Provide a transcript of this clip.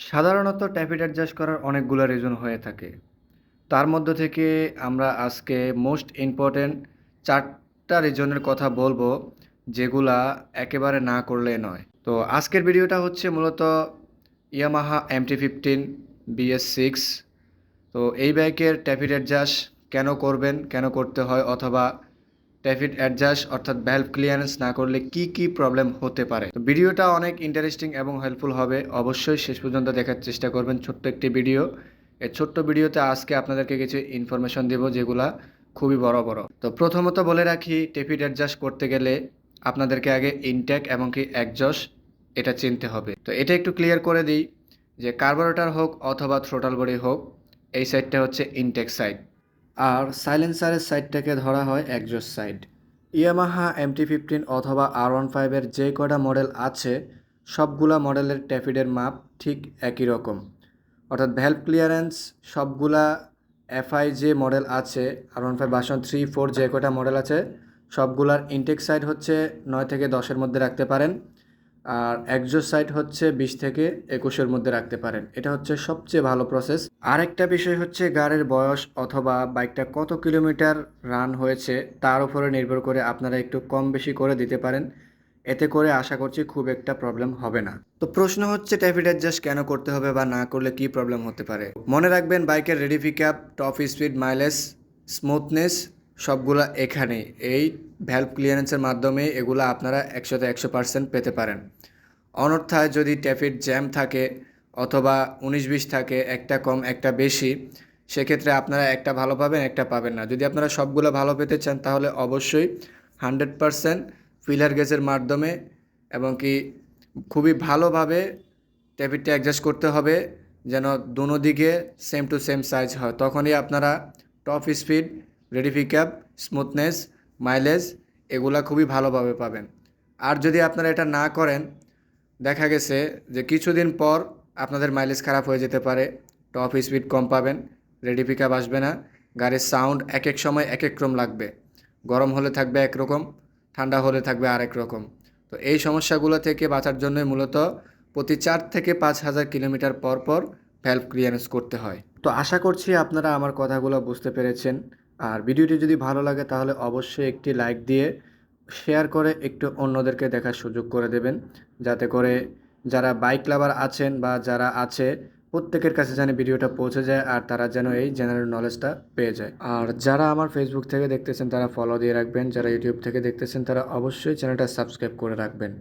সাধারণত ট্যাপিড অ্যাডজাস্ট করার অনেকগুলো রিজন হয়ে থাকে। তার মধ্য থেকে আমরা আজকে মোস্ট ইম্পর্টেন্ট ৪টা রিজনের কথা বলবো, যেগুলা একেবারে না করলে নয়। তো আজকের ভিডিওটা হচ্ছে মূলত ইয়ামাহা MT-15 BS6। তো এই বাইকের ট্যাপিড অ্যাডজাস্ট কেন করবেন, কেন করতে হয়, অথবা ট্যাপিড অ্যাডজাস্ট অর্থাৎ ভ্যালভ ক্লিয়ারেন্স না করলে কি কি প্রবলেম হতে পারে। তো ভিডিওটা অনেক ইন্টারেস্টিং এবং হেল্পফুল হবে, অবশ্যই শেষ পর্যন্ত দেখার চেষ্টা করবেন। ছোট্ট একটি ভিডিও, এই ছোট্ট ভিডিওতে আজকে আপনাদেরকে কিছু ইনফরমেশন দেব যেগুলা খুবই বড় বড়। তো প্রথমত বলে রাখি, ট্যাপিড অ্যাডজাস্ট করতে গেলে আপনাদেরকে আগে ইনটেক এবং কি একজস্ট এটা চিনতে হবে। তো এটা একটু ক্লিয়ার করে দিই যে কার্বোরেটর হোক অথবা থ্রোটল বডি হোক, এই সাইডটা হচ্ছে ইনটেক সাইড, আর সাইলেন্সারের সাইডটাকে ধরা হয় একজস্ট সাইড। ইয়ামাহা MT-15 অথবা R15-এর যে কটা মডেল আছে সবগুলা মডেলের ট্যাপিডের মাপ ঠিক একই রকম, অর্থাৎ ভ্যালভ ক্লিয়ারেন্স সবগুলা FI যে মডেল আছে R15 ভার্সন 3, 4 যে কটা মডেল আছে সবগুলার ইনটেক সাইড হচ্ছে 9 থেকে 10-এর মধ্যে রাখতে পারেন, আর একজস্ট সাইড হচ্ছে 20 থেকে 21-এর মধ্যে রাখতে পারেন। এটা হচ্ছে সবচেয়ে ভালো প্রসেস। আরেকটা বিষয় হচ্ছে গাড়ির বয়স অথবা বাইকটা কত কিলোমিটার রান হয়েছে তার উপরে নির্ভর করে আপনারা একটু কম বেশি করে দিতে পারেন। এতে করে আশা করছি খুব একটা প্রবলেম হবে না। তো প্রশ্ন হচ্ছে ট্যাপিড অ্যাডজাস্ট কেন করতে হবে বা না করলে কি প্রবলেম হতে পারে। মনে রাখবেন, বাইকের ready pickup, top speed, mileage, smoothness সবগুলা এখানেই এই ভ্যালভ ক্লিয়ারেন্সের মাধ্যমে এগুলা আপনারা 100% পেতে পারেন। অন্যথায় যদি ট্যাপিড জ্যাম থাকে অথবা 19-20 থাকে, একটা কম একটা বেশি, সেক্ষেত্রে আপনারা একটা ভালো পাবেন, একটা পাবেন না। যদি আপনারা সবগুলো ভালো পেতে চান তাহলে অবশ্যই 100% ফিলার গেজের মাধ্যমে এবং কি খুবই ভালোভাবে ট্যাপিডটা অ্যাডজাস্ট করতে হবে, যেন দোনো দিকে সেম টু সেম সাইজ হয়। তখনই আপনারা top speed, ready pickup, smoothness, mileage এগুলা খুবই ভালোভাবে পাবেন। আর যদি আপনারা এটা না করেন, দেখা গেছে যে কিছুদিন পর আপনাদের মাইলেজ খারাপ হয়ে যেতে পারে, টপ স্পিড কম পাবেন, রেডি পিকআপ আসবে না, গাড়ির সাউন্ড এক এক সময় এক এক রকম লাগবে, গরম হলে থাকবে একরকম, ঠান্ডা হলে থাকবে আরেক রকম। তো এই সমস্যাগুলো থেকে বাঁচার জন্যই মূলত প্রতি 4 থেকে 5,000 কিলোমিটার পর পর ভ্যালভ ক্লিয়ারেন্স করতে হয়। তো আশা করছি আপনারা আমার কথাগুলো বুঝতে পেরেছেন। আর ভিডিওটি যদি ভালো লাগে তাহলে অবশ্যই একটি লাইক দিয়ে শেয়ার করে একটু অন্যদেরকে দেখার সুযোগ করে দেবেন, যাতে করে যারা বাইক লাভার আছেন বা যারা আছে প্রত্যেকের কাছে যেন ভিডিওটা পৌঁছে যায় আর তারা যেন এই জেনারেল নলেজটা পেয়ে যায়। আর যারা আমার ফেসবুক থেকে দেখতেছেন তারা ফলো দিয়ে রাখবেন, যারা ইউটিউব থেকে দেখতেছেন তারা অবশ্যই চ্যানেলটা সাবস্ক্রাইব করে রাখবেন।